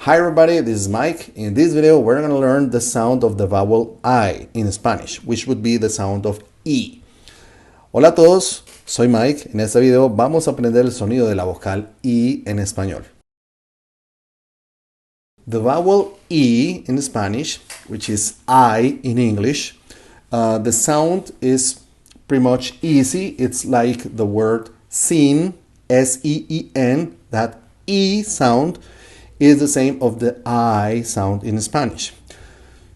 Hi everybody, this is Mike. In this video, we're going to learn the sound of the vowel I in Spanish, which would be the sound of E. Hola a todos, soy Mike. En este video vamos a aprender el sonido de la vocal I en español. The vowel E in Spanish, which is I in English, the sound is pretty much easy. It's like the word seen, S-E-E-N, that E sound is the same of the I sound in Spanish.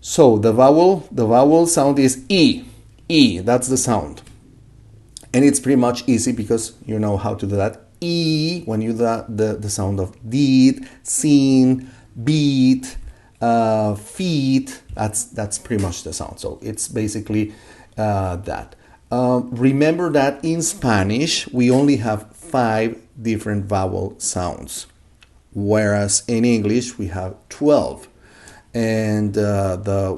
So the vowel sound is E. E, that's the sound. And it's pretty much easy because you know how to do that. E, when you do the sound of did, seen, beat, feet, that's pretty much the sound. So it's basically that. Remember that in Spanish, we only have 5 different vowel sounds, whereas in English we have 12. And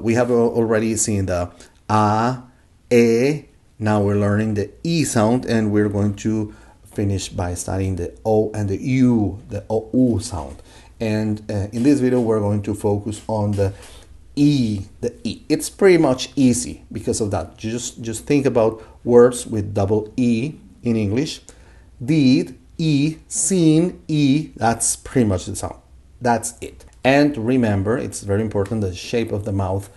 we have already seen the A, E. Now we're learning the E sound, and we're going to finish by studying the O and the U, the OU sound. And in this video, we're going to focus on the E. It's pretty much easy because of that. Just think about words with double E in English. Did, E, seen, E, that's pretty much the sound. That's it. And remember, it's very important, the shape of the mouth,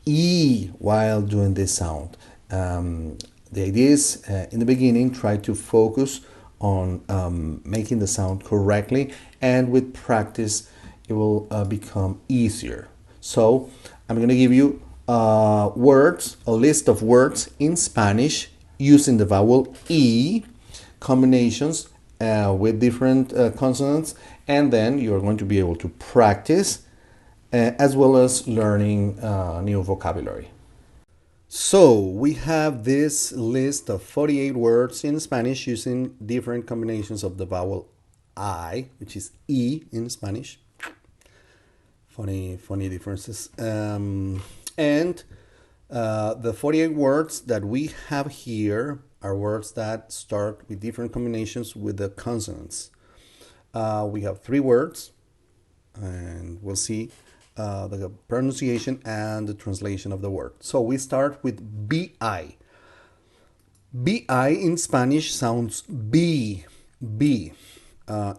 E, while doing this sound. The idea is, in the beginning, try to focus on making the sound correctly, and with practice, it will become easier. So I'm going to give you words, a list of words in Spanish using the vowel E, combinations with different consonants, and then you're going to be able to practice as well as learning new vocabulary. So we have this list of 48 words in Spanish using different combinations of the vowel I, which is E in Spanish. Funny differences. And the 48 words that we have here are words that start with different combinations with the consonants. We have 3 words, and we'll see the pronunciation and the translation of the word. So we start with BI. BI in Spanish sounds B.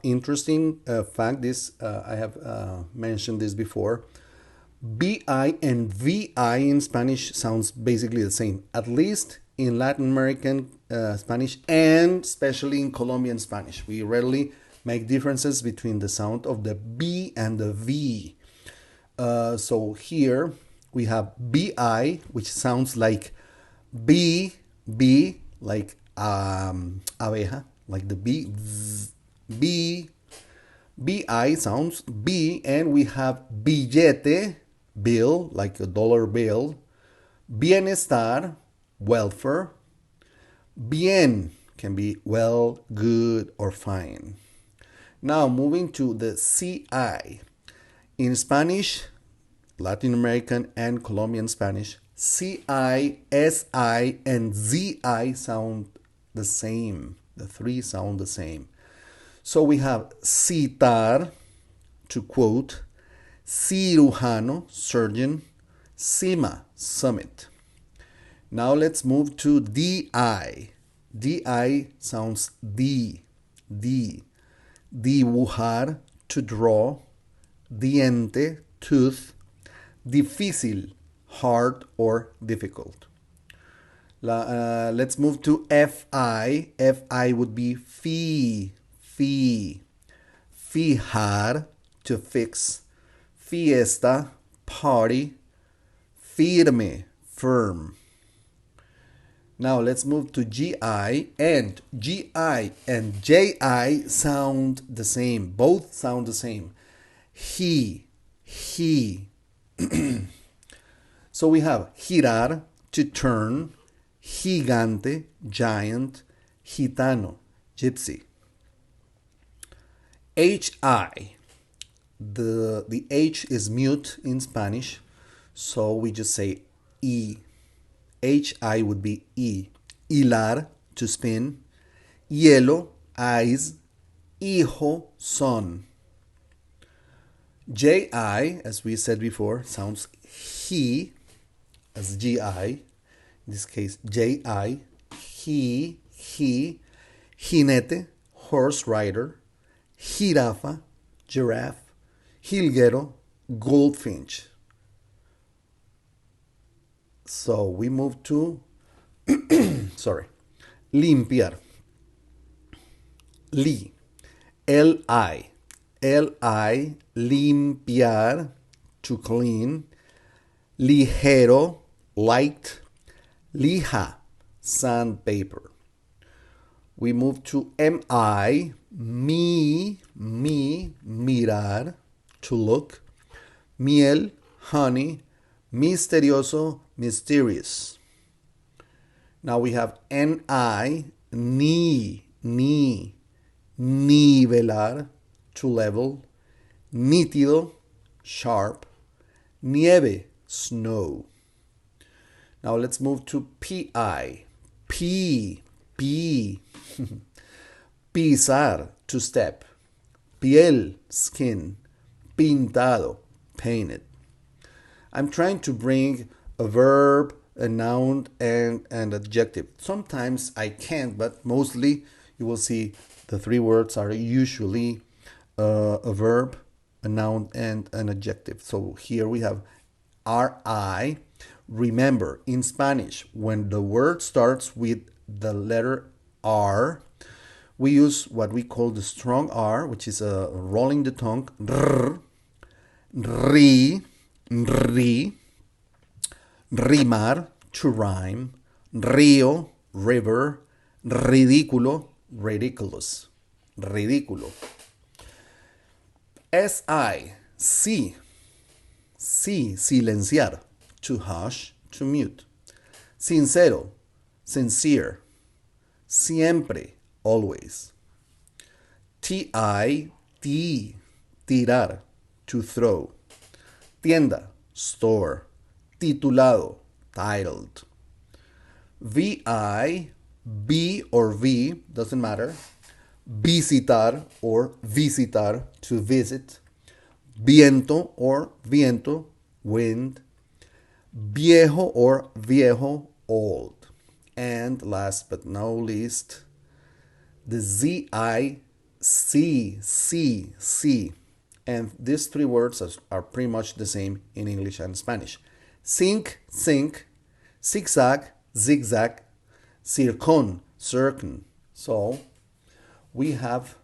Interesting fact, this I have mentioned this before. BI and VI in Spanish sounds basically the same, at least in Latin American Spanish, and especially in Colombian Spanish. We rarely make differences between the sound of the B and the V. So here we have BI, which sounds like B, like abeja, like the bee, B. BI sounds B, and we have billete, bill, like a dollar bill, bienestar, welfare, bien can be well, good, or fine. Now moving to the CI. In Spanish, Latin American and Colombian Spanish, CI, SI, and ZI sound the same. The 3 sound the same. So we have citar, to quote, cirujano, surgeon, cima, summit. Now let's move to DI. DI sounds D. Dibujar, to draw, diente, tooth, difícil, hard or difficult. Let's move to FI. FI would be fijar, to fix, fiesta, party, firme, firm. Now let's move to GI, and GI and JI sound the same. Both sound the same. He. So we have girar, to turn, gigante, giant, gitano, gypsy. HI. The H is mute in Spanish, so we just say E. HI would be E. Hilar, to spin, hielo, ice, hijo, son. J-I, as we said before, sounds he as G-I. In this case, J-I. He, jinete, horse rider, jirafa, giraffe, jilguero, goldfinch. So we move to, sorry, limpiar. Li, L-I, L-I, limpiar, to clean. Ligero, light. Lija, sandpaper. We move to mi, mirar, to look. Miel, honey. Misterioso, mysterious. Now we have nivelar, to level. Nítido, sharp. Nieve, snow. Now let's move to pi. Pisar, to step. Piel, skin. Pintado, painted. I'm trying to bring a verb, a noun, and an adjective. Sometimes I can't, but mostly you will see the three words are usually a verb, a noun, and an adjective. So here we have RI. Remember, in Spanish, when the word starts with the letter R, we use what we call the strong R, which is rolling the tongue. R, ri, rimar, to rhyme. Río, river. Ridículo, ridiculous. Ridículo. Silenciar, to hush, to mute. Sincero, sincere. Siempre, always. Tirar, to throw. Tienda, store. Titulado, titled. B or V, doesn't matter. Visitar or visitar, to visit. Viento or viento, wind. Viejo or viejo, old. And last but not least, the Z-I-C. And these three words are pretty much the same in English and Spanish. Sink, zigzag, zigzag, circon, circun. So we have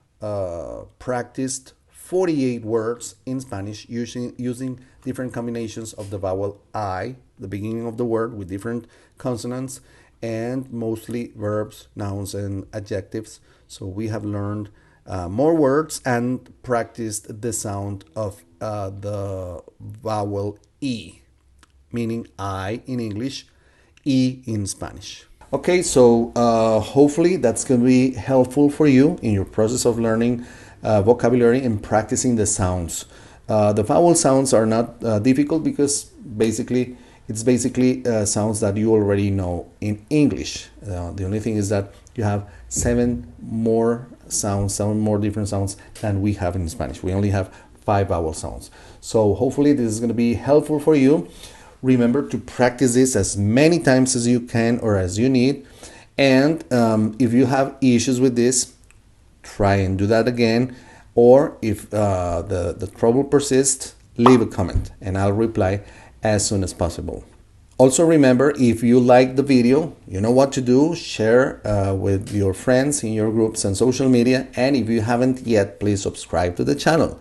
practiced 48 words in Spanish using different combinations of the vowel I, the beginning of the word, with different consonants, and mostly verbs, nouns, and adjectives. So we have learned more words and practiced the sound of the vowel E, meaning I in English, E in Spanish. Okay, so hopefully that's going to be helpful for you in your process of learning vocabulary and practicing the sounds. The vowel sounds are not difficult because it's basically sounds that you already know in English. The only thing is that you have seven more different sounds than we have in Spanish. We only have 5 vowel sounds. So hopefully this is going to be helpful for you. Remember to practice this as many times as you can or as you need. And if you have issues with this, try and do that again. Or if the trouble persists, leave a comment and I'll reply as soon as possible. Also remember, if you like the video, you know what to do. Share with your friends in your groups and social media. And if you haven't yet, please subscribe to the channel.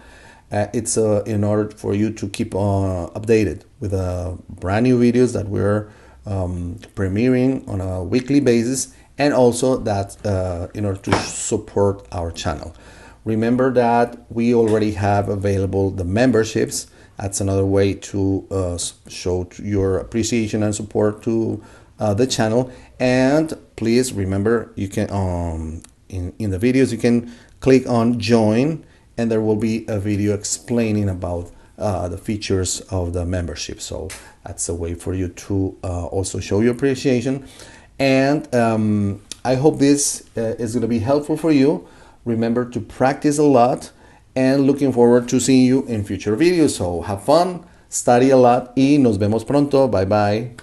It's in order for you to keep updated with brand new videos that we're premiering on a weekly basis, and also that in order to support our channel. Remember that we already have available the memberships. That's another way to show your appreciation and support to the channel. And please remember, you can in the videos you can click on join, and there will be a video explaining about the features of the membership. So that's a way for you to also show your appreciation. And I hope this is going to be helpful for you. Remember to practice a lot and looking forward to seeing you in future videos. So have fun, study a lot y nos vemos pronto. Bye bye.